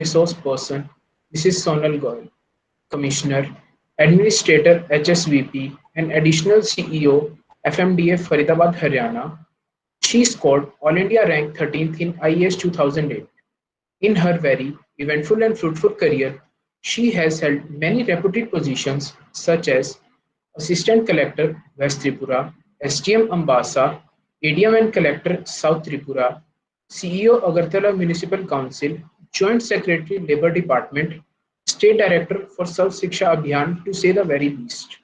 Resource Person, Mrs. Sonal Goyal, Commissioner, Administrator HSVP, and Additional CEO FMDA Faridabad, Haryana. She scored All India rank 13th in IAS 2008. In her very eventful and fruitful career, she has held many reputed positions such as Assistant Collector, West Tripura, SDM Ambassa, ADM and Collector, South Tripura, CEO Agartala Municipal Council, Joint Secretary Labour Department, State Director for Sarv Shiksha Abhiyan, to say the very least.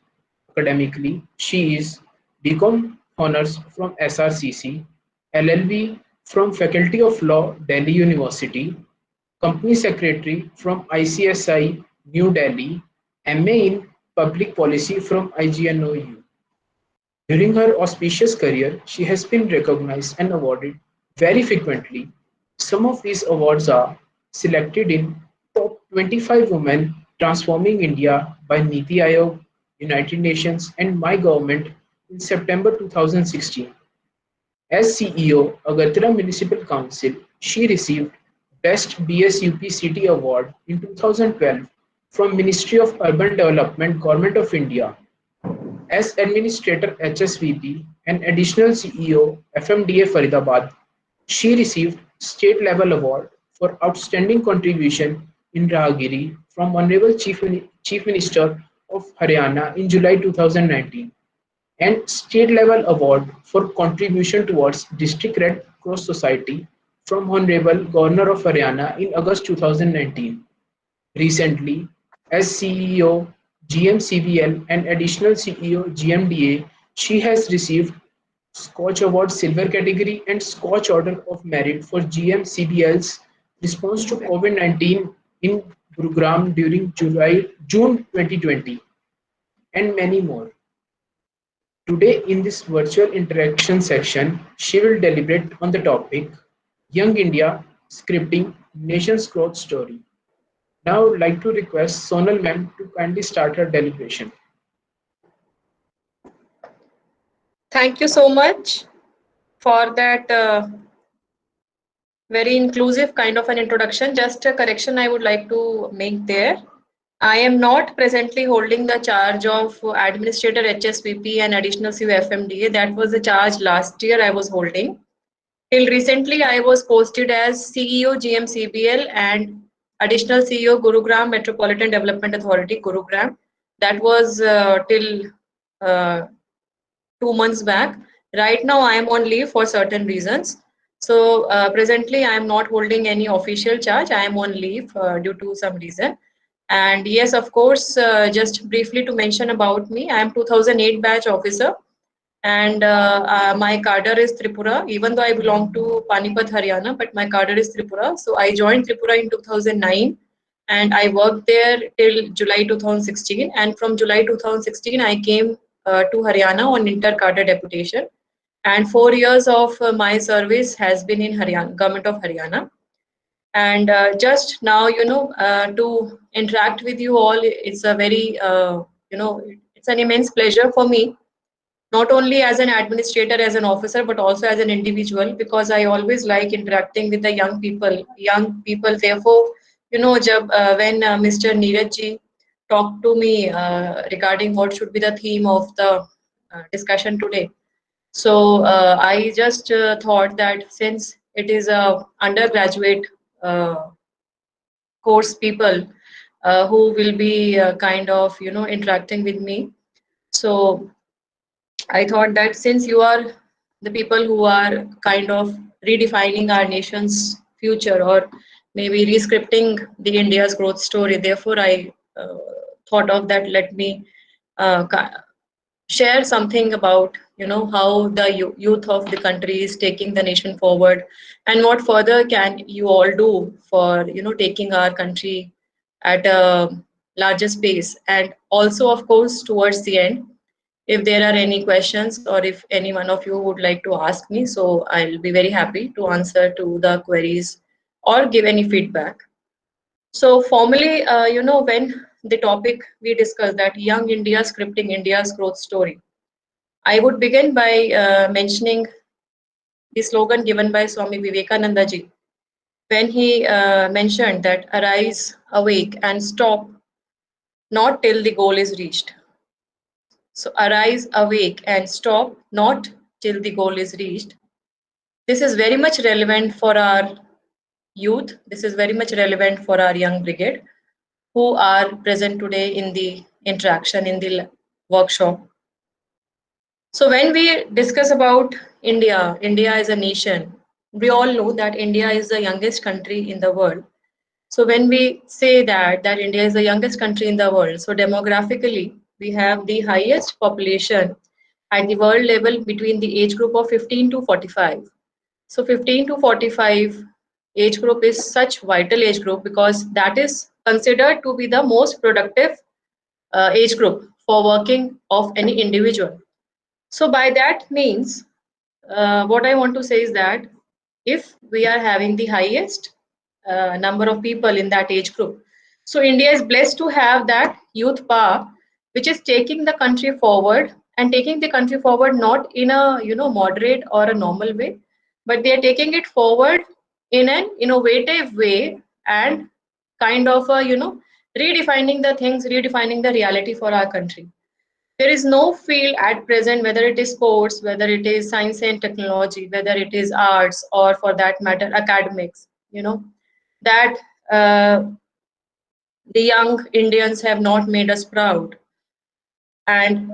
Academically, she is BCom Honours from SRCC, LLB from Faculty of Law, Delhi University, Company Secretary from ICSI, New Delhi, MA in Public Policy from IGNOU. During her auspicious career, she has been recognized and awarded very frequently. Some of these awards are selected in Top 25 Women Transforming India by Niti Aayog, United Nations, and My Government in September 2016. As CEO, Agartala Municipal Council, she received Best BSUP City Award in 2012 from Ministry of Urban Development, Government of India. As Administrator HSVP and Additional CEO FMDA Faridabad, she received State Level Award for Outstanding Contribution in Rahagiri from Honorable Chief Minister of Haryana in July 2019 and State Level Award for Contribution towards District Red Cross Society from Honorable Governor of Haryana in August 2019. Recently, as CEO GMCBL and additional CEO GMDA, she has received Scotch Award Silver category and Scotch Order of Merit for GMCBL's response to COVID-19 in Gurugram during June 2020, and many more. Today, in this virtual interaction section, she will deliberate on the topic Young India Scripting Nation's Growth Story. Now, I would like to request Sonal ma'am to kindly start her deliberation. Thank you so much for that very inclusive kind of an introduction. Just a correction I would like to make there. I am not presently holding the charge of Administrator HSVP and Additional CEO FMDA. That was the charge last year I was holding. Till recently, I was posted as CEO GMCBL and Additional CEO Gurugram Metropolitan Development Authority, Gurugram. That was till 2 months back. Right now, I am on leave for certain reasons. So presently, I am not holding any official charge. I am on leave due to some reason. And yes, of course, just briefly to mention about me, I am 2008 batch officer and my cadre is Tripura, even though I belong to Panipat, Haryana, but my cadre is Tripura. So I joined Tripura in 2009 and I worked there till July 2016. And from July 2016, I came to Haryana on inter-cadre deputation. And 4 years of my service has been in Haryana, government of Haryana. And just now, to interact with you all, it's a very, it's an immense pleasure for me not only as an administrator, as an officer, but also as an individual, because I always like interacting with the young people. Therefore, when Mr. Neeraj ji talked to me regarding what should be the theme of the discussion today, so I just thought that since it is a undergraduate course people who will be kind of interacting with me, so I thought that since you are the people who are kind of redefining our nation's future or maybe rescripting the India's growth story, therefore I thought of that. Let me share something about how the youth of the country is taking the nation forward, and what further can you all do for taking our country at a larger space, and also of course towards the end if there are any questions or if any one of you would like to ask me, so I'll be very happy to answer to the queries or give any feedback. So formally, when the topic we discussed that Young India Scripting India's Growth Story, I would begin by mentioning the slogan given by Swami Vivekananda ji, when he mentioned that arise, awake, and stop not till the goal is reached. So arise, awake, and stop not till the goal is reached. This is very much relevant for our youth. This is very much relevant for our young brigade who are present today in the interaction in the workshop. So when we discuss about India, India is a nation. We all know that India is the youngest country in the world. So when we say that India is the youngest country in the world, so demographically we have the highest population at the world level between the age group of 15 to 45. So 15 to 45 age group is such vital age group because that is considered to be the most productive age group for working of any individual. So by that means, what I want to say is that if we are having the highest number of people in that age group, so India is blessed to have that youth power, which is taking the country forward and taking the country forward not in a moderate or a normal way, but they are taking it forward in an innovative way and kind of a redefining the things, redefining the reality for our country. There is no field at present, whether it is sports, whether it is science and technology, whether it is arts, or for that matter, academics, that the young Indians have not made us proud. And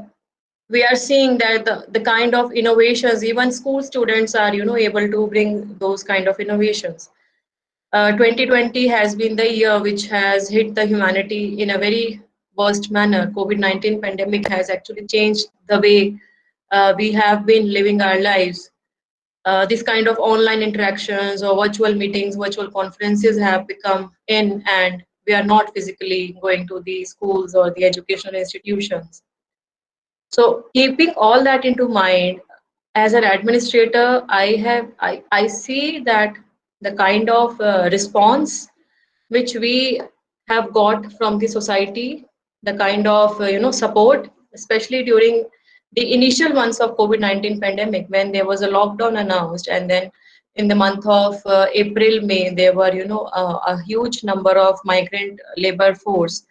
we are seeing that the kind of innovations, even school students are, able to bring those kind of innovations. 2020 has been the year which has hit the humanity in a very worst manner. COVID-19 pandemic has actually changed the way we have been living our lives. This kind of online interactions or virtual meetings, virtual conferences have become in, and we are not physically going to the schools or the educational institutions. So keeping all that into mind, as an administrator, I see that the kind of response which we have got from the society, the kind of support, especially during the initial months of COVID-19 pandemic when there was a lockdown announced, and then in the month of April, May, there were a huge number of migrant labor force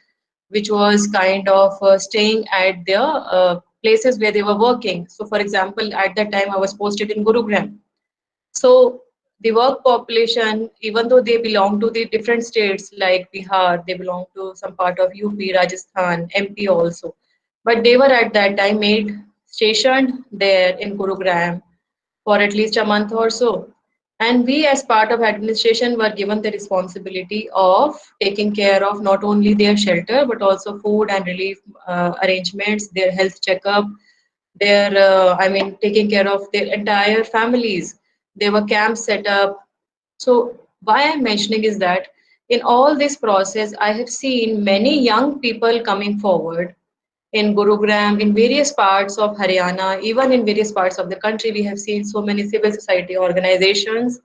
which was kind of staying at their places where they were working. So, for example, at that time I was posted in Gurugram. So the work population, even though they belong to the different states like Bihar, they belong to some part of UP, Rajasthan, MP also, but they were at that time made stationed there in Gurugram for at least a month or so. And we, as part of administration, were given the responsibility of taking care of not only their shelter but also food and relief arrangements, their health checkup, their taking care of their entire families. There were camps set up. So why I'm mentioning is that in all this process I have seen many young people coming forward in Gurugram, in various parts of Haryana, even in various parts of the country. We have seen so many civil society organizations,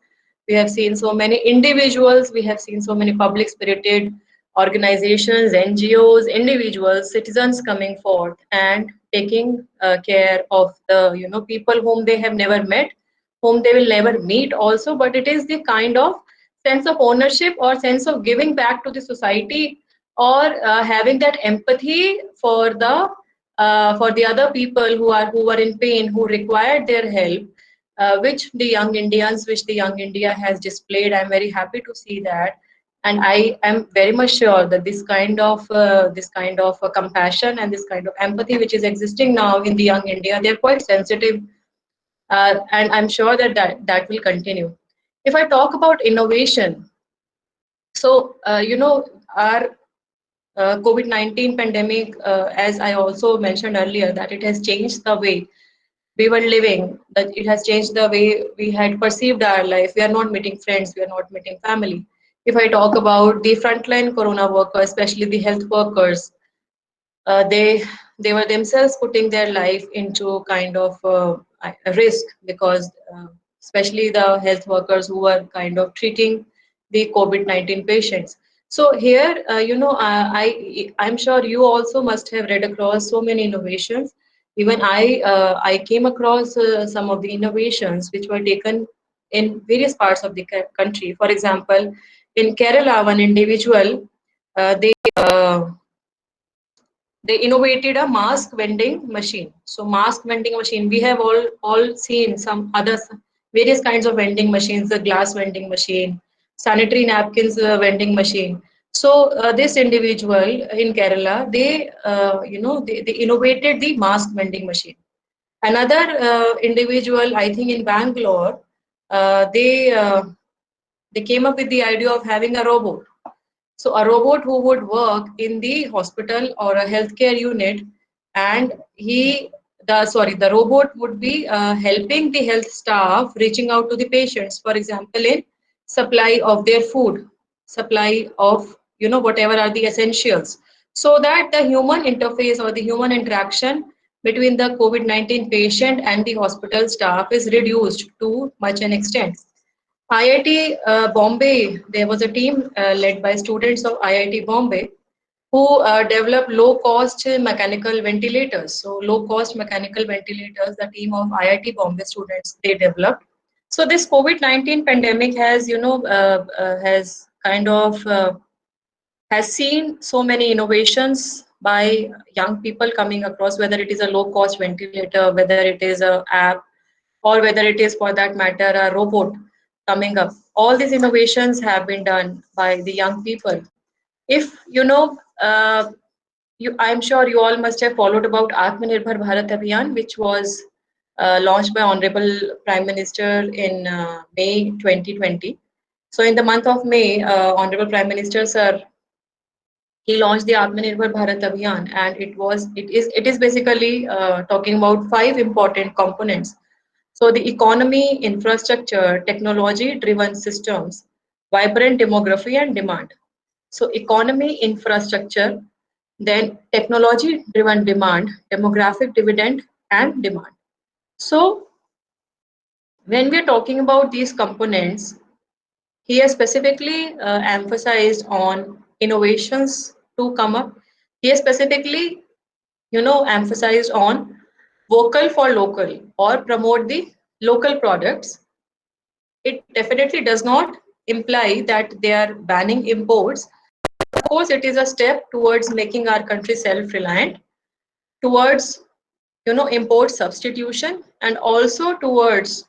we have seen so many individuals, we have seen so many public spirited organizations, NGOs, individuals, citizens coming forth and taking care of the people whom they have never met, whom they will never meet also. But it is the kind of sense of ownership or sense of giving back to the society, or having that empathy for the other people who are in pain, who required their help, which the young India has displayed. I'm very happy to see that, and I am very much sure that this kind of compassion and this kind of empathy which is existing now in the young India, they're quite sensitive, and I'm sure that will continue. If I talk about innovation, so our COVID-19 pandemic, as I also mentioned earlier, that it has changed the way we were living, that it has changed the way we had perceived our life. We are not meeting friends, we are not meeting family. If I talk about the frontline corona workers, especially the health workers, they were themselves putting their life into kind of a risk, because especially the health workers who were kind of treating the COVID-19 patients. So here, I'm sure you also must have read across so many innovations. Even I came across some of the innovations which were taken in various parts of the country. For example, in Kerala, one individual they innovated a mask vending machine. So mask vending machine, we have all seen some other various kinds of vending machines, the glass vending machine, sanitary napkins vending machine. So this individual in Kerala, they innovated the mask vending machine. Another individual, I think in Bangalore, they came up with the idea of having a robot. So a robot who would work in the hospital or a healthcare unit, and the robot would be helping the health staff reaching out to the patients. For example, in supply of their food, supply of whatever are the essentials, so that the human interface or the human interaction between the COVID-19 patient and the hospital staff is reduced to much an extent. IIT Bombay, there was a team led by students of IIT Bombay who developed low cost mechanical ventilators. So, low cost mechanical ventilators, the team of IIT Bombay students, they developed. So, this COVID-19 pandemic has, has kind of has seen so many innovations by young people coming across, whether it is a low cost ventilator, whether it is a app, or whether it is for that matter a robot coming up. All these innovations have been done by the young people. If I'm sure you all must have followed about Atmanirbhar Bharat Abhiyan, which was launched by Honorable Prime Minister in May 2020. So in the month of May, Honorable Prime Minister Sir, he launched the Atmanirbhar Bharat Abhiyan, and it is basically talking about five important components. So the economy, infrastructure, technology-driven systems, vibrant demography and demand. So economy, infrastructure, then technology-driven demand, demographic dividend and demand. So when we're talking about these components, he has specifically emphasized on innovations to come up. He has specifically, emphasized on vocal for local or promote the local products. It definitely does not imply that they are banning imports. Of course, it is a step towards making our country self-reliant, towards import substitution, and also towards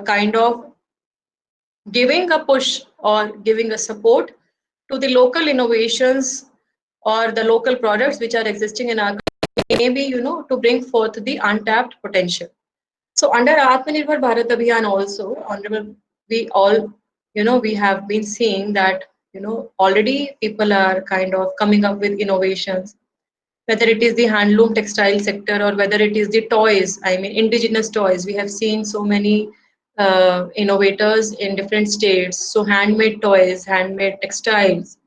kind of giving a push or giving a support to the local innovations or the local products which are existing in our country, maybe to bring forth the untapped potential. So under Atmanirbhar Bharat Abhiyan also, honorable, we all, we have been seeing that, already people are kind of coming up with innovations, whether it is the handloom textile sector or whether it is the toys, I mean, indigenous toys. We have seen so many innovators in different states. So handmade toys, handmade textiles,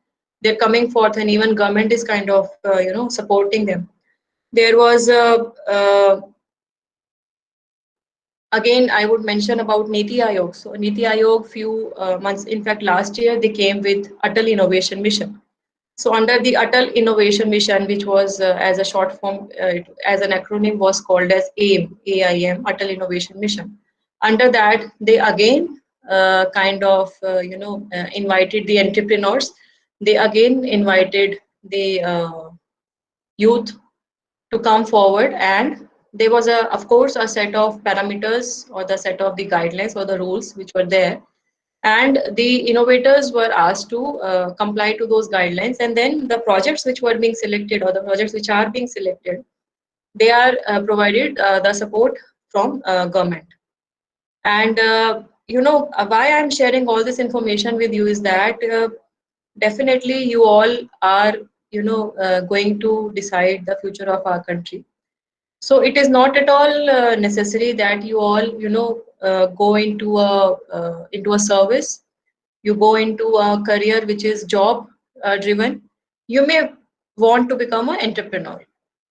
they're coming forth, and even government is kind of, supporting them. There was again, I would mention about Niti Aayog. So Niti Aayog, few months, in fact, last year they came with Atal Innovation Mission. So under the Atal Innovation Mission, which was as a short form, as an acronym, was called as AIM, AIM, Atal Innovation Mission. Under that, they again invited the entrepreneurs. They again invited the youth to come forward, and there was of course a set of parameters or the set of the guidelines or the rules which were there, and the innovators were asked to comply to those guidelines, and then the projects which were being selected or the projects which are being selected, they are provided the support from government. And why I'm sharing all this information with you is that definitely you all are going to decide the future of our country. So it is not at all necessary that you all go into a service, you go into a career which is job driven. You may want to become an entrepreneur.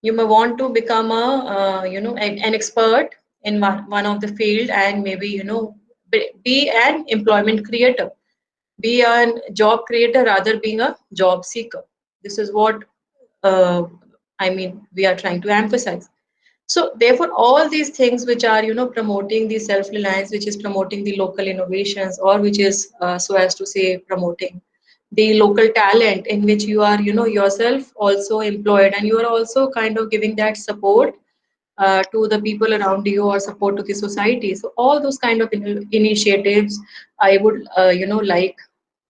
You may want to become an expert in one of the field, and maybe be an employment creator, be a job creator rather being a job seeker. This is what uh, I mean we are trying to emphasize. So therefore, all these things which are, promoting the self-reliance, which is promoting the local innovations, or which is, so as to say, promoting the local talent in which you are, yourself also employed, and you are also kind of giving that support to the people around you, or support to the society. So all those kind of initiatives, I would, like,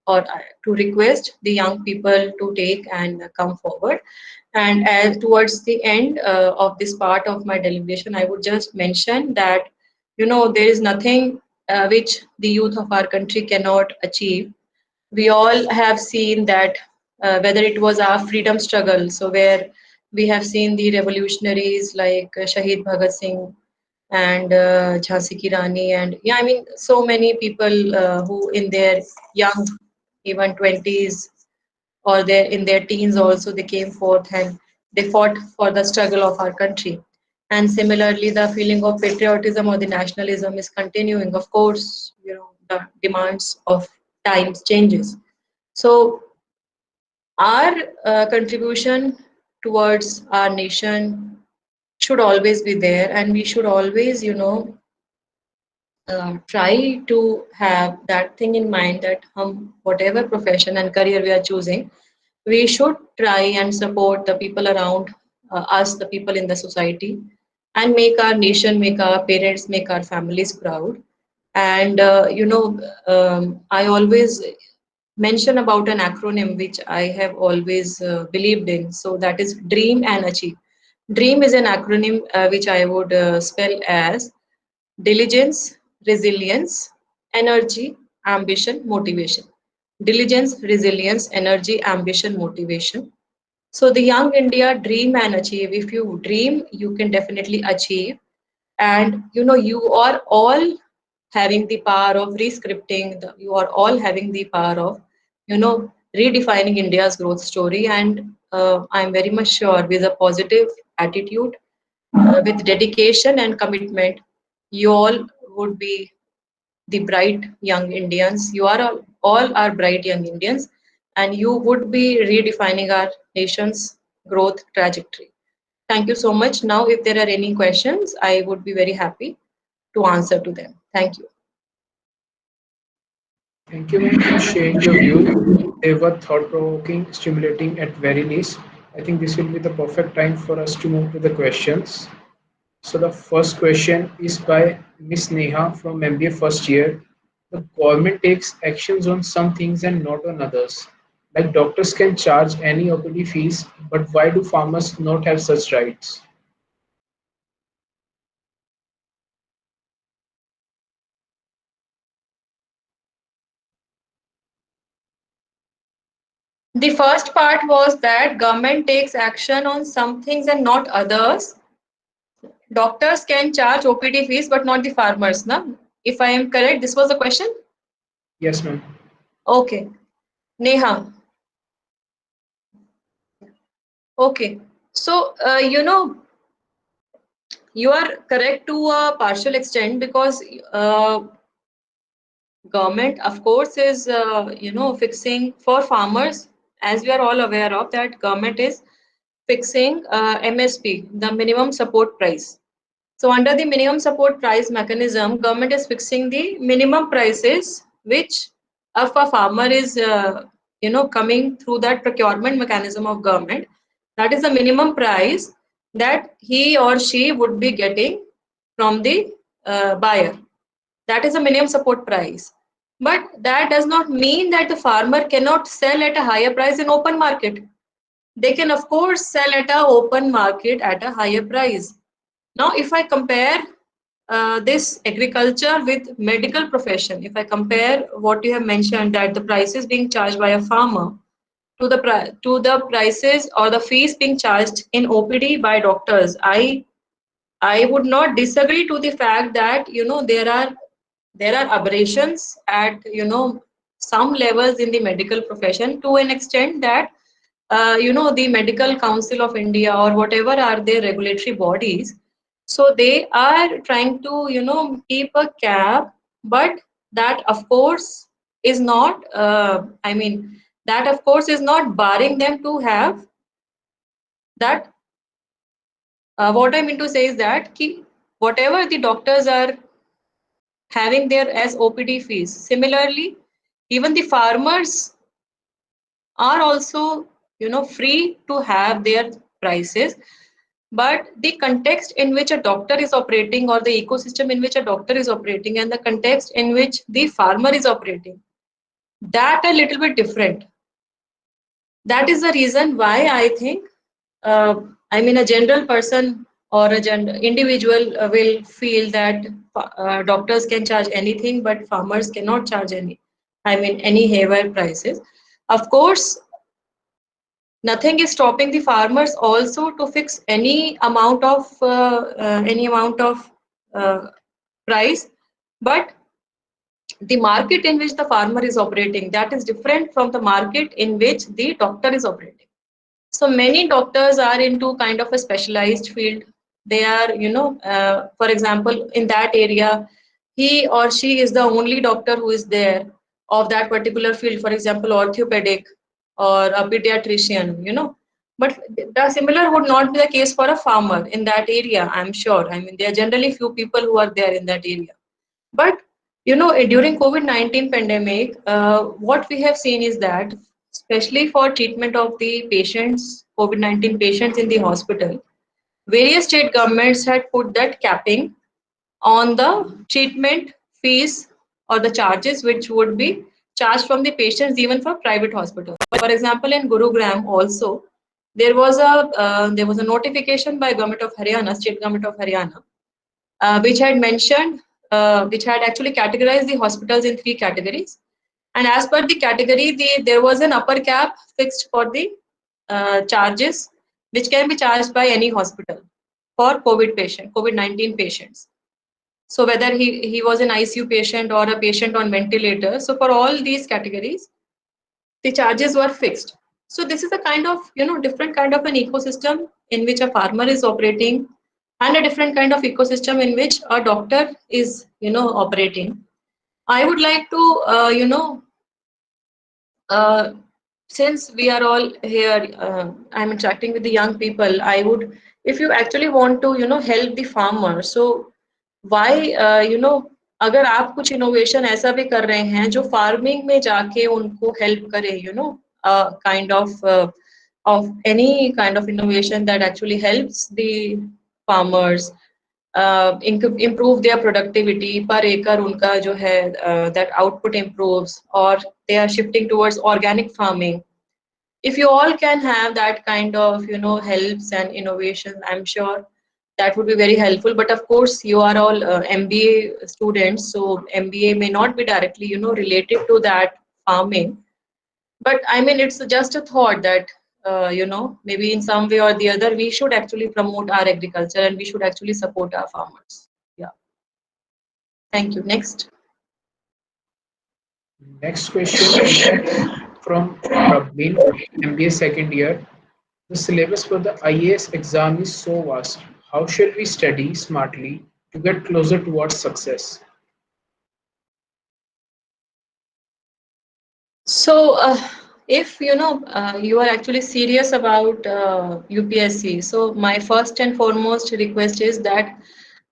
or to request the young people to take and come forward. And as towards the end of this part of my deliberation, I would just mention that, there is nothing which the youth of our country cannot achieve. We all have seen that, whether it was our freedom struggle, so where we have seen the revolutionaries like Shahid Bhagat Singh and Jhansi Ki Rani, and yeah, I mean, so many people who in their young, even 20s, or in their teens also, they came forth and they fought for the struggle of our country. And similarly, the feeling of patriotism or the nationalism is continuing. Of course, the demands of times changes. So our contribution towards our nation should always be there, and we should always, try to have that thing in mind that whatever profession and career we are choosing, we should try and support the people around us, the people in the society, and make our nation, make our parents, make our families proud. And I always mention about an acronym which I have always believed in. So that is dream and achieve. Dream is an acronym which I would spell as diligence, resilience, energy, ambition, motivation. Diligence, resilience, energy, ambition, motivation. So the young India dream and achieve. If you dream, you can definitely achieve. And you are all having the power of rescripting. You are all having the power of, redefining India's growth story. And I'm very much sure, with a positive attitude, with dedication and commitment, you all would be the bright young Indians. You are all are bright young Indians, and you would be redefining our nation's growth trajectory. Thank you so much. Now, if there are any questions, I would be very happy to answer to them. Thank you. Thank you, ma'am, for sharing your view. They were thought-provoking, stimulating at very least. I think this will be the perfect time for us to move to the questions. So the first question is by Miss Neha from MBA first year. The government takes actions on some things and not on others. Like doctors can charge any OPD fees, but why do farmers not have such rights? The first part was that government takes action on some things and not others. Doctors can charge OPD fees, but not the farmers. Na? If I am correct, this was the question. Yes, ma'am. Okay, Neha. Okay, so you are correct to a partial extent, because uh, government, of course, is fixing for farmers, as we are all aware of that government is fixing MSP, the minimum support price. So under the minimum support price mechanism, government is fixing the minimum prices which if a farmer is coming through that procurement mechanism of government, that is the minimum price that he or she would be getting from the buyer. That is a minimum support price. But that does not mean that the farmer cannot sell at a higher price in open market. They can of course sell at a open market at a higher price. Now, if I compare this agriculture with medical profession, if I compare what you have mentioned, that the prices being charged by a farmer to the prices or the fees being charged in OPD by doctors, I would not disagree to the fact that there are aberrations at some levels in the medical profession, to an extent that the Medical Council of India, or whatever are their regulatory bodies, so they are trying to keep a cap. But that of course is not that of course is not barring them to have that What I mean to say is that whatever the doctors are having there as OPD fees, similarly, even the farmers are also, free to have their prices. But the context in which a doctor is operating, or the ecosystem in which a doctor is operating, and the context in which the farmer is operating, that a little bit different. That is the reason why I think, uh, I mean, a general person or a individual will feel that doctors can charge anything, but farmers cannot charge any. I mean, any haywire prices. Of course, nothing is stopping the farmers also to fix any amount of uh, price, but the market in which the farmer is operating, that is different from the market in which the doctor is operating. So many doctors are into kind of a specialized field. They are, for example, in that area, he or she is the only doctor who is there of that particular field, for example, orthopedic or a pediatrician. But the similar would not be the case for a farmer in that area, I'm sure. I mean, there are generally few people who are there in that area. But during COVID-19 pandemic, what we have seen is that, especially for treatment of the patients, COVID-19 patients in the hospital, various state governments had put that capping on the treatment fees or the charges which would be charged from the patients even for private hospitals. For example, in Gurugram also, there was a notification by government of Haryana, state government of Haryana, which had actually categorized the hospitals in three categories. And as per the category, there was an upper cap fixed for the charges which can be charged by any hospital for COVID-19 patients. So whether he was an ICU patient or a patient on ventilator, so for all these categories, the charges were fixed. So this is a kind of, different kind of an ecosystem in which a farmer is operating, and a different kind of ecosystem in which a doctor is, operating. I would like to, uh, since we are all here, I'm interacting with the young people. I would, if you actually want to, help the farmer, so why, अगर आप कुछ innovation ऐसा भी कर रहे हैं जो farming में जाके उनको हेल्प करे, kind of any kind of innovation that actually helps the farmers improve their productivity per acre, उनका जो है that output improves, or they are shifting towards organic farming. If you all can have that kind of, helps and innovation, I'm sure that would be very helpful. But of course, you are all MBA students, so MBA may not be directly, related to that farming. But I mean, it's just a thought that, maybe in some way or the other, we should actually promote our agriculture and we should actually support our farmers. Yeah. Thank you. Next. Next question is from Praveen, MBA second year. The syllabus for the IAS exam is so vast. How shall we study smartly to get closer towards success? So, if you are actually serious about UPSC, so my first and foremost request is that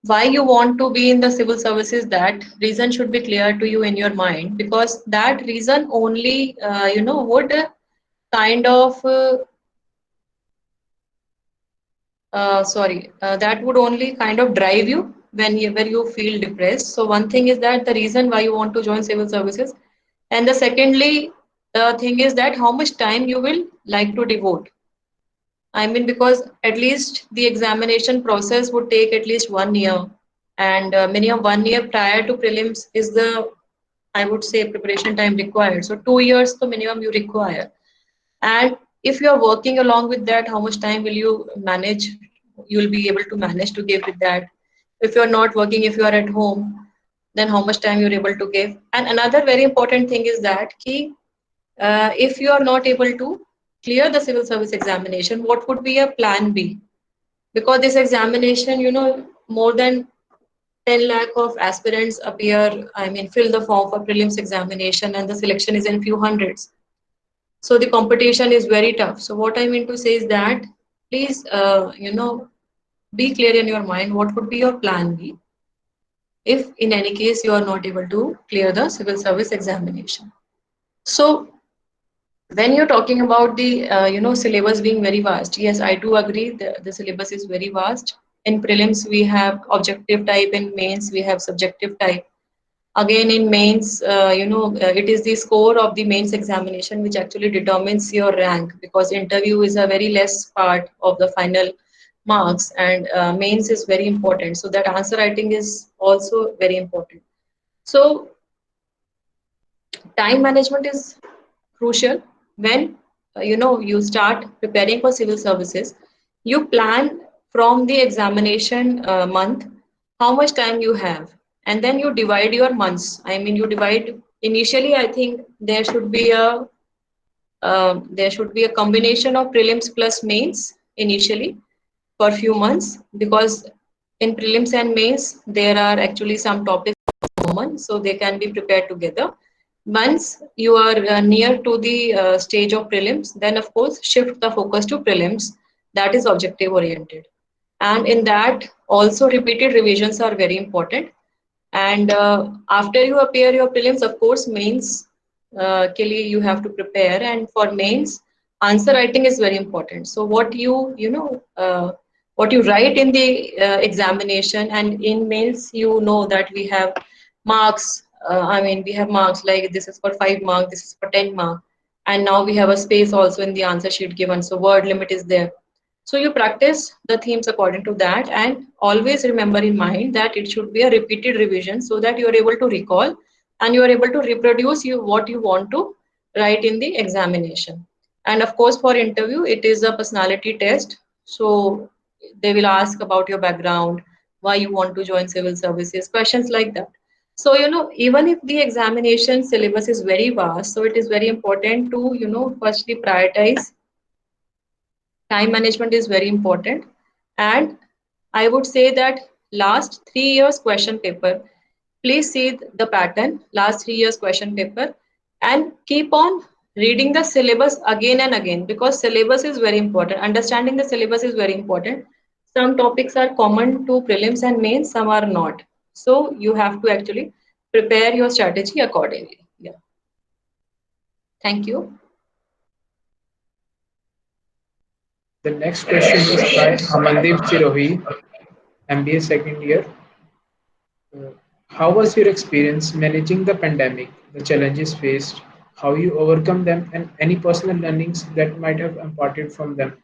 why you want to be in the civil services, that reason should be clear to you in your mind, because that reason only, would kind of that would only kind of drive you whenever you feel depressed. So one thing is that the reason why you want to join civil services, and the secondly, the thing is that how much time you will like to devote. I mean, because at least the examination process would take at least 1 year, and minimum 1 year prior to prelims is the, I would say, preparation time required. So 2 years the minimum you require. And if you are working along with that, how much time will you manage? You'll be able to manage to give with that. If you're not working, if you are at home, then how much time you're able to give. And another very important thing is that if you are not able to clear the civil service examination, what would be a plan B? Because this examination, more than 10 lakh of aspirants appear, I mean, fill the form for prelims examination, and the selection is in few hundreds. So the competition is very tough. So what I mean to say is that please, be clear in your mind what would be your plan B if in any case you are not able to clear the civil service examination. So when you're talking about the syllabus being very vast, yes, I do agree the syllabus is very vast. In prelims we have objective type, in mains we have subjective type. Again, in mains, it is the score of the mains examination which actually determines your rank, because interview is a very less part of the final marks, and mains is very important. So that answer writing is also very important. So time management is crucial when you start preparing for civil services. You plan from the examination month how much time you have, and then you divide your months. I mean, you divide initially. I think there should be a combination of prelims plus mains initially for few months, because in prelims and mains there are actually some topics common, so they can be prepared together. Once you are near to the stage of prelims, then of course shift the focus to prelims, that is objective oriented. And in that also repeated revisions are very important. And after you appear your prelims, of course, mains Kelly, you have to prepare. And for mains, answer writing is very important. So what you write in the examination, and in mains, you know that we have marks. I mean, we have marks like this is for 5 mark, this is for 10 mark, and now we have a space also in the answer sheet given. So word limit is there. So you practice the themes according to that, and always remember in mind that it should be a repeated revision so that you are able to recall and you are able to reproduce what you want to write in the examination. And of course, for interview, it is a personality test. So they will ask about your background, why you want to join civil services, questions like that. So, even if the examination syllabus is very vast, so it is very important to, firstly prioritize. Time management is very important. And I would say that last 3 years question paper, please see the pattern, last 3 years question paper, and keep on reading the syllabus again and again, because syllabus is very important. Understanding the syllabus is very important. Some topics are common to prelims and mains, some are not. So you have to actually prepare your strategy accordingly. Yeah. Thank you. The next question is by Amandeep Sirohi, MBA second year. Uh, how was your experience managing the pandemic, the challenges faced, how you overcome them, and any personal learnings that might have imparted from them?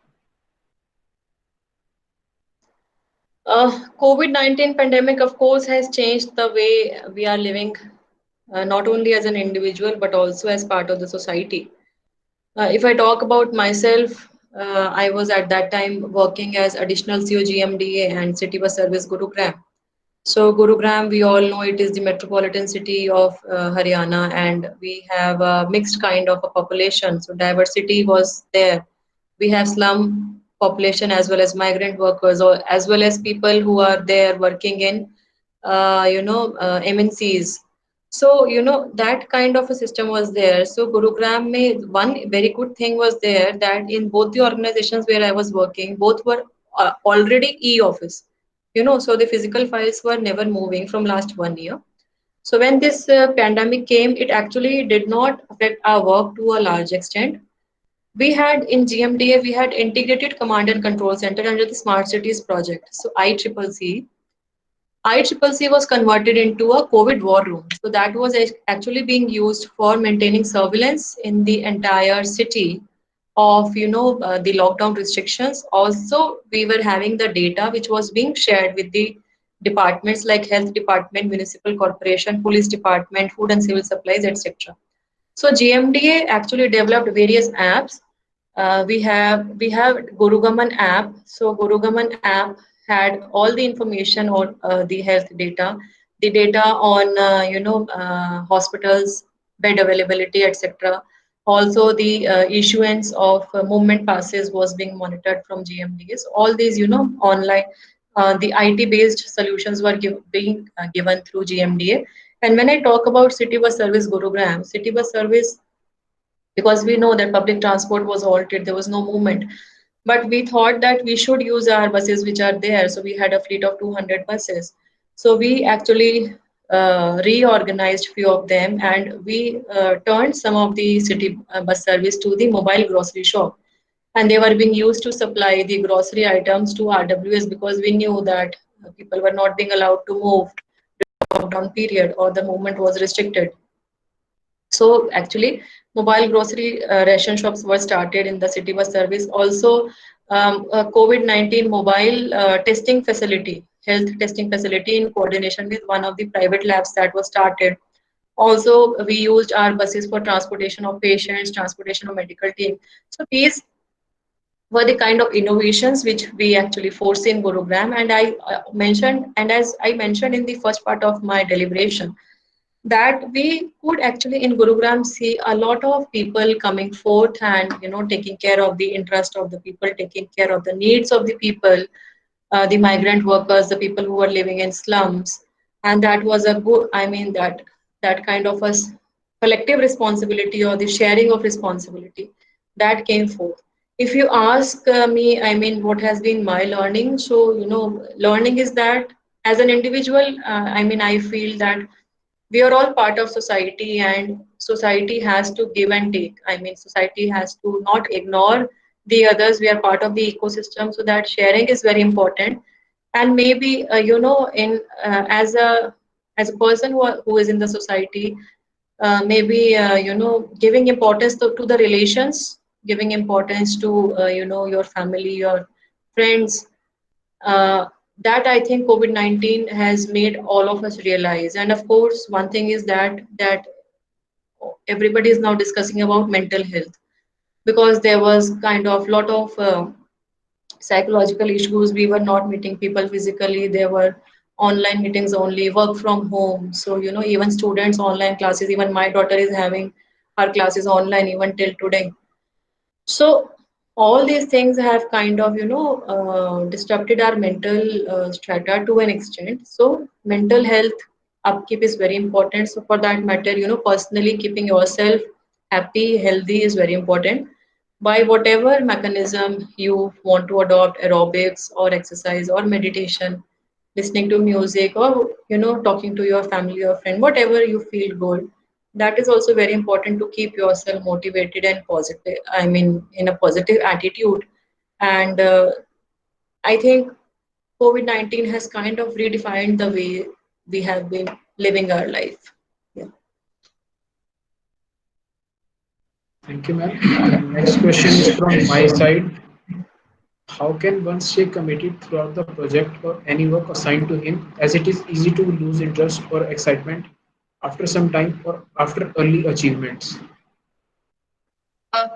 COVID-19 pandemic, of course, has changed the way we are living, not only as an individual, but also as part of the society. If I talk about myself, I was at that time working as additional CO GMDA and City Bus Service Gurugram. So Gurugram, we all know it is the metropolitan city of Haryana, and we have a mixed kind of a population. So diversity was there. We have slum population as well as migrant workers, or as well as people who are there working in, MNCs. So that kind of a system was there. So Gurugram mein one very good thing was there, that in both the organizations where I was working, both were already e-office. So the physical files were never moving from last 1 year. So when this pandemic came, it actually did not affect our work to a large extent. We had in GMDA, we had integrated command and control center under the smart cities project. So ICCC was converted into a COVID war room. So that was actually being used for maintaining surveillance in the entire city of the lockdown restrictions. Also, we were having the data which was being shared with the departments like health department, municipal corporation, police department, food and civil supplies, etc. So GMDA actually developed various apps. We have Gurugaman app. So Gurugaman app had all the information on the health data, the data on hospitals, bed availability, etc. Also, the issuance of movement passes was being monitored from GMDs. All these, online, the IT-based solutions were being given through GMDA. And when I talk about City Bus Service Gurugram, City Bus Service, because we know that public transport was halted, there was no movement. but we thought that we should use our buses which are there. So we had a fleet of 200 buses. So we actually reorganized few of them, and we turned some of the city bus service to the mobile grocery shop, and they were being used to supply the grocery items to RWS, because we knew that people were not being allowed to move lockdown period, or the movement was restricted. So actually, mobile grocery ration shops were started in the city bus service. Also, COVID-19 mobile testing facility, health testing facility in coordination with one of the private labs that was started. Also, we used our buses for transportation of patients, transportation of medical team. So these were the kind of innovations which we actually foresee in Gurugram. And I mentioned, and as I mentioned in the first part of my deliberation, that we could actually in Gurugram see a lot of people coming forth and taking care of the interest of the people, taking care of the needs of the people, the migrant workers, the people who were living in slums, and that was a good. I mean that kind of a collective responsibility, or the sharing of responsibility, that came forth. If you ask me, I mean, what has been my learning? So learning is that as an individual, I mean, I feel that we are all part of society, and society has to give and take. I mean, society has to not ignore the others. We are part of the ecosystem, so that sharing is very important. And maybe in as a person who is in the society, maybe giving importance to the relations, giving importance to your family, your friends, uh, that I think COVID-19 has made all of us realize. And of course, one thing is that everybody is now discussing about mental health, because there was kind of lot of psychological issues. We were not meeting people physically. There were online meetings only, work from home. So even students online classes. Even my daughter is having her classes online even till today. So all these things have kind of disrupted our mental strata to an extent. So mental health upkeep is very important. So for that matter, personally keeping yourself happy, healthy is very important. By whatever mechanism you want to adopt, aerobics or exercise or meditation, listening to music, or talking to your family or friend, whatever you feel good, that is also very important to keep yourself motivated and positive, I mean, in a positive attitude. And I think COVID-19 has kind of redefined the way we have been living our life. Yeah. Thank you, ma'am. The next question is from my side. How can one stay committed throughout the project or any work assigned to him, as it is easy to lose interest or excitement after some time or after early achievements?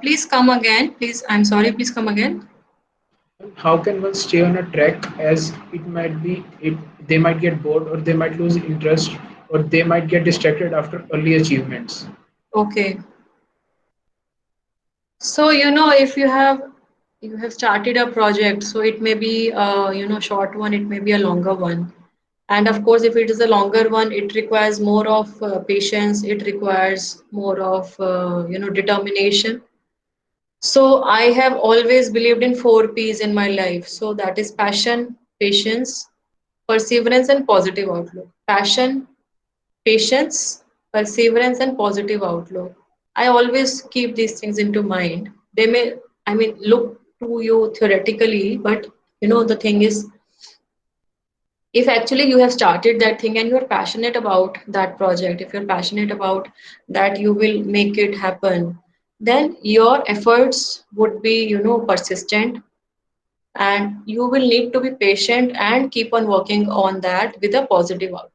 Please come again, please. I'm sorry, please come again. How can one stay on a track, as it might be it they might get bored, or they might lose interest, or they might get distracted after early achievements? Okay. So if you have started a project, so it may be a short one, it may be a longer one. And of course, if it is a longer one, it requires more of patience, it requires more of determination. So I have always believed in 4 P's in my life. So that is passion, patience, perseverance, and positive outlook. Passion, patience, perseverance, and positive outlook. I always keep these things into mind. They may, I mean, look to you theoretically, but the thing is, if actually you have started that thing and you're passionate about that project, if you're passionate about that, you will make it happen, then your efforts would be persistent, and you will need to be patient and keep on working on that with a positive outlook.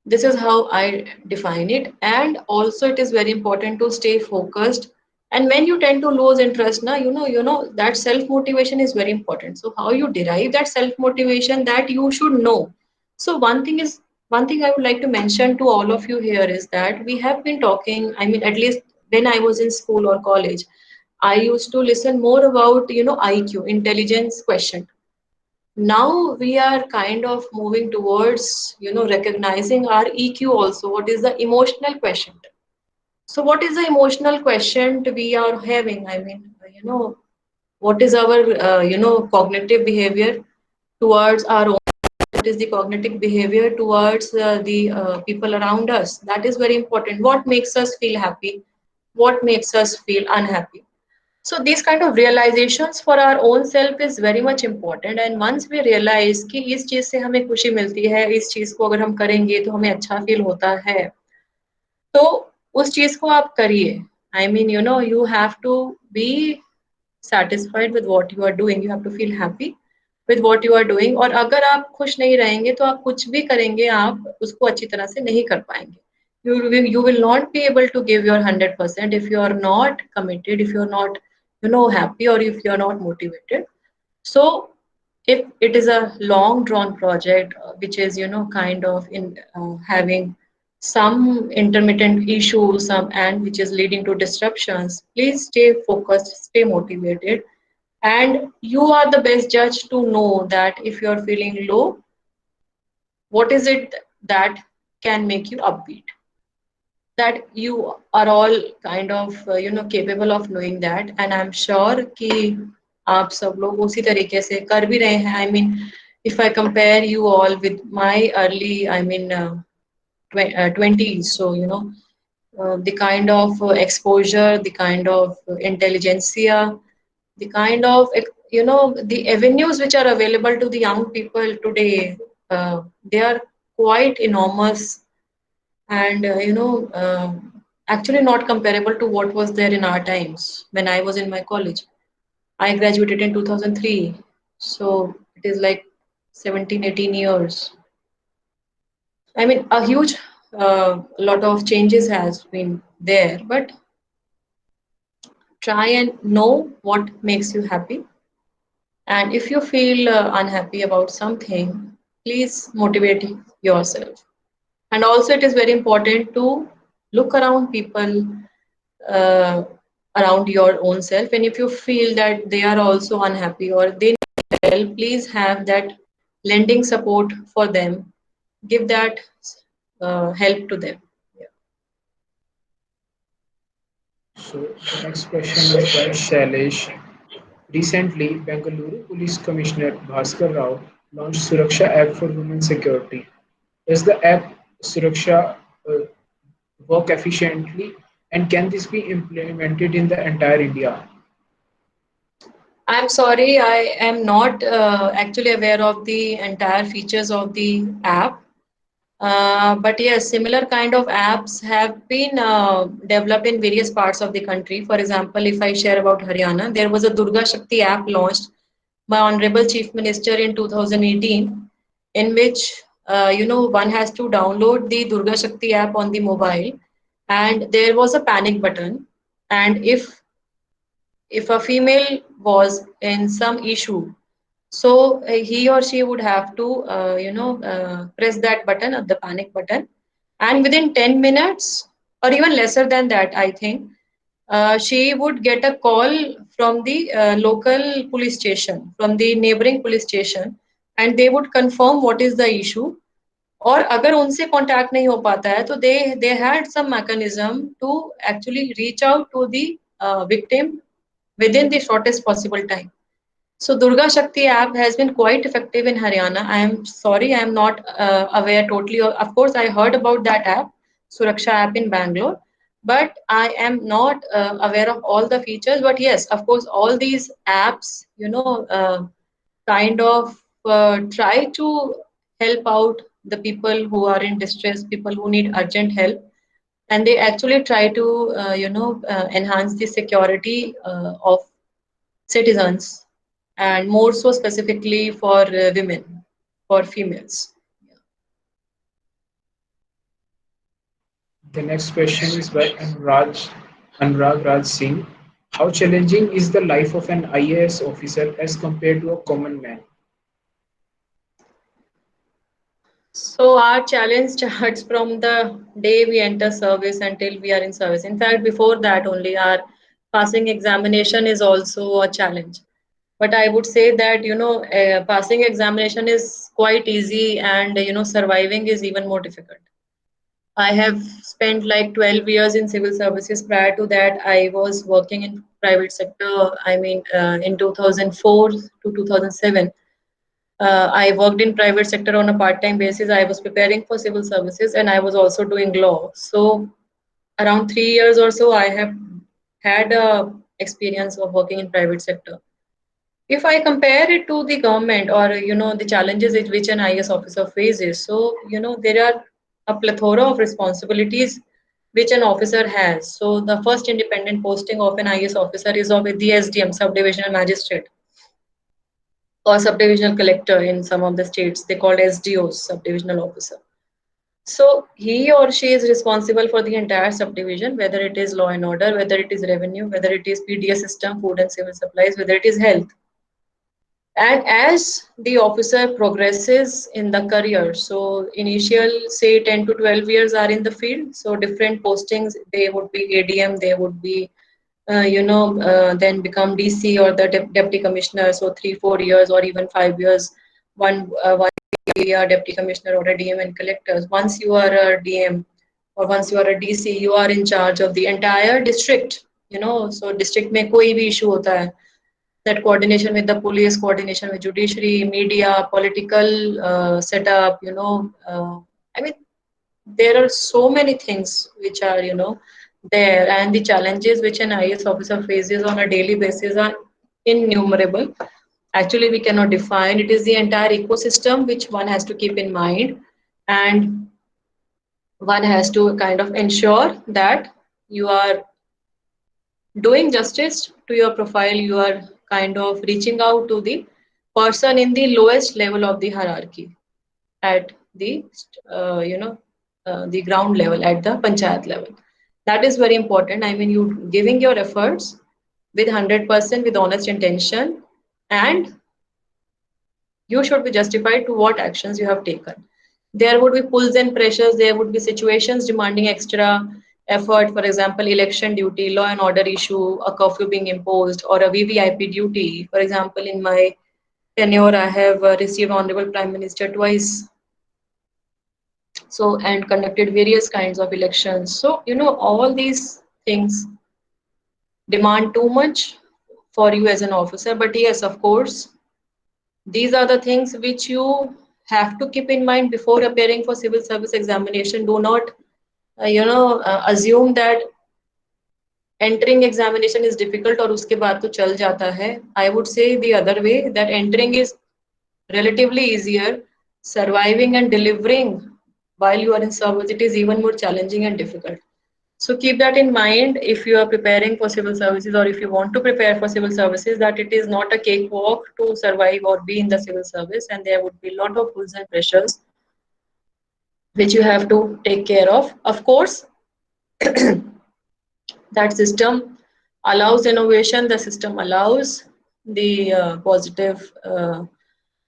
This is how I define it. And also it is very important to stay focused. And when you tend to lose interest now, that self motivation is very important. So how you derive that self motivation, that you should know. So one thing I would like to mention to all of you here is that we have been talking, I mean, at least when I was in school or college, I used to listen more about IQ, intelligence question. Now we are kind of moving towards recognizing our EQ also. What is the emotional quotient? So what is the emotional quotient we are having? I mean, what is our cognitive behavior towards our own, what is the cognitive behavior towards the people around us. That is very important. What makes us feel happy, what makes us feel unhappy. So these kind of realizations for our own self is very much important. And once we realize कि इस चीज से हमें खुशी मिलती है, इस चीज को अगर हम करेंगे तो हमें अच्छा फील होता है, तो उस चीज को आप करिए. I mean you have to be satisfied with what you are doing. You have to feel happy with what you are doing. और अगर आप खुश नहीं रहेंगे तो आप कुछ भी करेंगे, आप उसको अच्छी तरह से नहीं कर पाएंगे. You will not be able to give your 100% if you are not committed, if you are not happy, or if you are not motivated. So if it is a long drawn project which is kind of in having some intermittent issues, some and which is leading to disruptions, please stay focused, stay motivated, and you are the best judge to know that if you are feeling low, what is it that can make you upbeat. That you are all kind of capable of knowing that, and I'm sure कि आप सब लोग उसी तरीके से कर भी रहे हैं. I mean, if I compare you all with my early, I mean 20s, so the kind of exposure, the kind of intelligentsia, the kind of the avenues which are available to the young people today, they are quite enormous, and actually not comparable to what was there in our times when I was in my college. I graduated in 2003, so it is like 17, 18 years. I mean, a huge lot of changes has been there, but try and know what makes you happy. And if you feel unhappy about something, please motivate yourself. And also, it is very important to look around people uh, around your own self. And if you feel that they are also unhappy or they need help, please have that lending support for them. Give that help to them. Yeah. So the next question is by Shailesh. Recently, Bengaluru Police Commissioner Bhaskar Rao launched Suraksha app for women security. Does the app Suraksha uh, work efficiently, and can this be implemented in the entire India? I'm sorry, I am not actually aware of the entire features of the app. But yes, similar kind of apps have been developed in various parts of the country. For example, if I share about Haryana, there was a Durga Shakti app launched by Honorable Chief Minister in 2018, in which one has to download the Durga Shakti app on the mobile, and there was a panic button, and if a female was in some issue, so he or she would have to press that button, the panic button, and within 10 minutes or even lesser than that, I think she would get a call from the local police station, from the neighboring police station, and they would confirm what is the issue. और अगर उनसे contact नहीं हो पाता है तो they had some mechanism to actually reach out to the victim within the shortest possible time. So Durga Shakti app has been quite effective in Haryana. I am sorry, I am not aware totally. Of course, I heard about that app, Suraksha app in Bangalore, but I am not aware of all the features. But yes, of course, all these apps, kind of try to help out the people who are in distress, people who need urgent help, and they actually try to, enhance the security of citizens, and more so specifically for women, for females. The next question is by Anurag Raj Singh. How challenging is the life of an IAS officer as compared to a common man? So our challenge starts from the day we enter service until we are in service. In fact, before that only our passing examination is also a challenge. But I would say that passing examination is quite easy, and surviving is even more difficult. I have spent like 12 years in civil services. Prior to that, I was working in private sector. I mean, in 2004 to 2007, I worked in private sector on a part-time basis. I was preparing for civil services and I was also doing law. So around 3 years or so, I have had a experience of working in private sector. If I compare it to the government or the challenges which an IS officer faces, so there are a plethora of responsibilities which an officer has. So the first independent posting of an IS officer is of the SDM, subdivisional magistrate, or subdivisional collector in some of the states. They called SDOs, subdivisional officer. So he or she is responsible for the entire subdivision, whether it is law and order, whether it is revenue, whether it is PDS system, food and civil supplies, whether it is health. And as the officer progresses in the career, so initial say 10 to 12 years are in the field, so different postings, they would be ADM, they would be then become DC or the deputy commissioner, so 3 4 years or even 5 years, one be a deputy commissioner or a DM and collectors. Once you are a DM or once you are a DC, you are in charge of the entire district. So district में कोई भी issue होता है, that coordination with the police, coordination with judiciary, media, political setup. I mean, there are so many things which are there, and the challenges which an IS officer faces on a daily basis are innumerable. Actually, we cannot define. It is the entire ecosystem which one has to keep in mind, and one has to kind of ensure that you are doing justice to your profile. You are kind of reaching out to the person in the lowest level of the hierarchy, at the the ground level, at the panchayat level. That is very important. I mean, you giving your efforts with 100% with honest intention, and you should be justified to what actions you have taken. There would be pulls and pressures, there would be situations demanding extra effort, for example, election duty, law and order issue, a curfew being imposed, or a VVIP duty. For example, in my tenure, I have received Honorable Prime Minister twice, so, and conducted various kinds of elections. So, all these things demand too much for you as an officer. But yes, of course, these are the things which you have to keep in mind before appearing for civil service examination. Do not, assume that entering examination is difficult और उसके बाद तो चल जाता है. I would say the other way, that entering is relatively easier. Surviving and delivering while you are in service, it is even more challenging and difficult. So keep that in mind if you are preparing for civil services, or if you want to prepare for civil services, that it is not a cakewalk to survive or be in the civil service, and there would be a lot of pulls and pressures which you have to take care of. Of course, that system allows innovation, the system allows the positive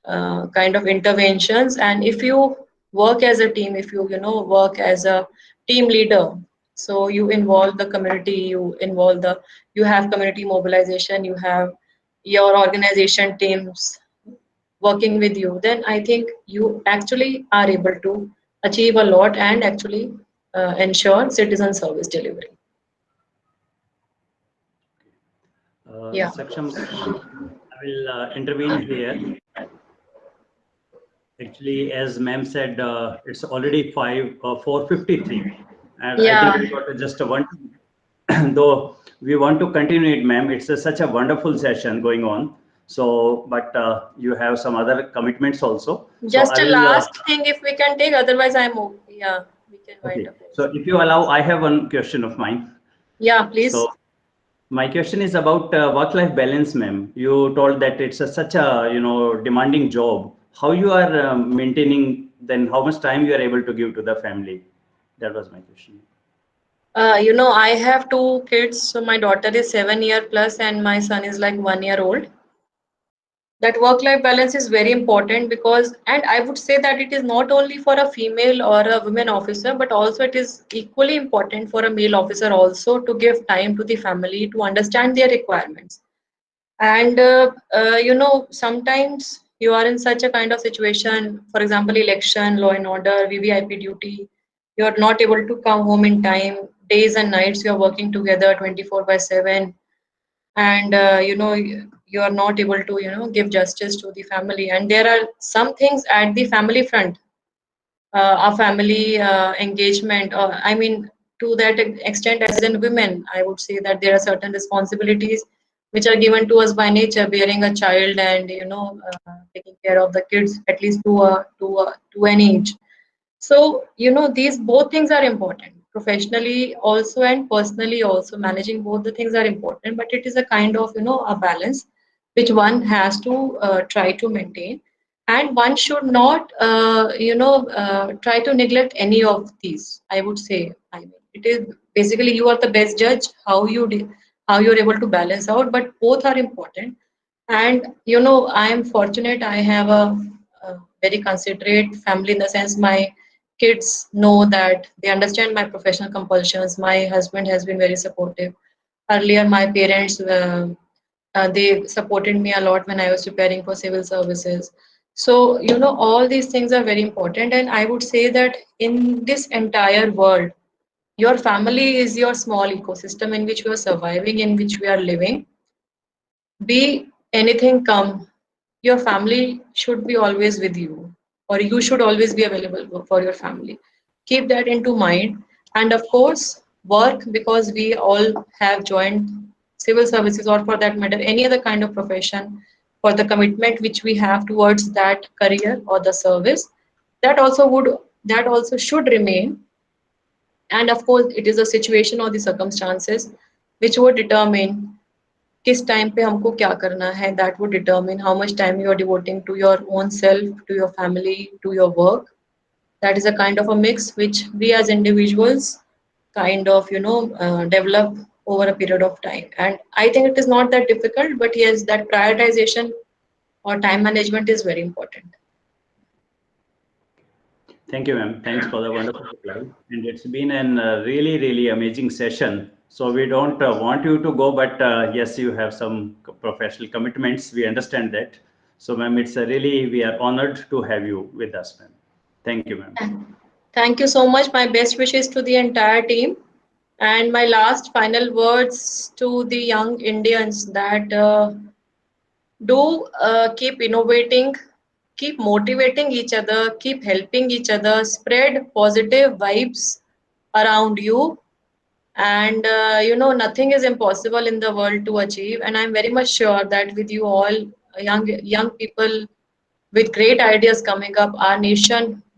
kind of interventions. And if you work as a team, if you work as a team leader, so you involve the community, you have community mobilization, you have your organization teams working with you, then I think you actually are able to achieve a lot and actually ensure citizen service delivery. Yeah. Saksham, I will intervene here. Actually, as ma'am said, it's already 4:53, and Yeah. I think we got just a one. Though we want to continue it, ma'am, it's such a wonderful session going on. So, but you have some other commitments also. Just so a last thing, if we can take, otherwise I'm okay. Yeah, we can okay. wind up. So, if you allow, I have one question of mine. Yeah, please. So, my question is about work-life balance, ma'am. You told that it's such a demanding job. How you are maintaining? Then how much time you are able to give to the family? That was my question. I have two kids. So my daughter is 7 year plus, and my son is like 1 year old. That work-life balance is very important because, and I would say that it is not only for a female or a women officer, but also it is equally important for a male officer also to give time to the family, to understand their requirements. And sometimes you are in such a kind of situation, for example, election, law and order, VVIP duty, you are not able to come home in time. Days and nights you are working together 24/7. and you are not able to give justice to the family, and there are some things at the family front, our family engagement, or I mean, to that extent, as in women, I would say that there are certain responsibilities which are given to us by nature, bearing a child and taking care of the kids at least to an age. So, these both things are important. Professionally also and personally also, managing both the things are important, but it is a kind of, a balance which one has to try to maintain. And one should not, try to neglect any of these, I would say. I mean, it is basically you are the best judge how you're able to balance out, but both are important. And I am fortunate. I have a very considerate family, in the sense my kids know that they understand my professional compulsions. My husband has been very supportive. Earlier, my parents they supported me a lot when I was preparing for civil services. So all these things are very important, and I would say that in this entire world, your family is your small ecosystem in which we are surviving, in which we are living. Be anything come, your family should be always with you, or you should always be available for your family. Keep that into mind. And of course, work, because we all have joined civil services, or for that matter, any other kind of profession, for the commitment which we have towards that career or the service. That also would that also should remain. And of course, it is the situation or the circumstances which would determine किस time पे हमको क्या करना है. That would determine how much time you are devoting to your own self, to your family, to your work. That is a kind of a mix which we as individuals kind of develop over a period of time. And I think it is not that difficult, but yes, that prioritization or time management is very important. Thank you, ma'am. Thanks for the wonderful reply. And it's been an really, really amazing session. So we don't want you to go, but yes, you have some professional commitments. We understand that. So, ma'am, it's really, we are honored to have you with us, ma'am. Thank you, ma'am. Thank you so much. My best wishes to the entire team. And my last final words to the young Indians, that do keep innovating, keep motivating each other, keep helping each other, spread positive vibes around you. And nothing is impossible in the world to achieve. And I'm very much sure that with you all, young people with great ideas coming up, our nation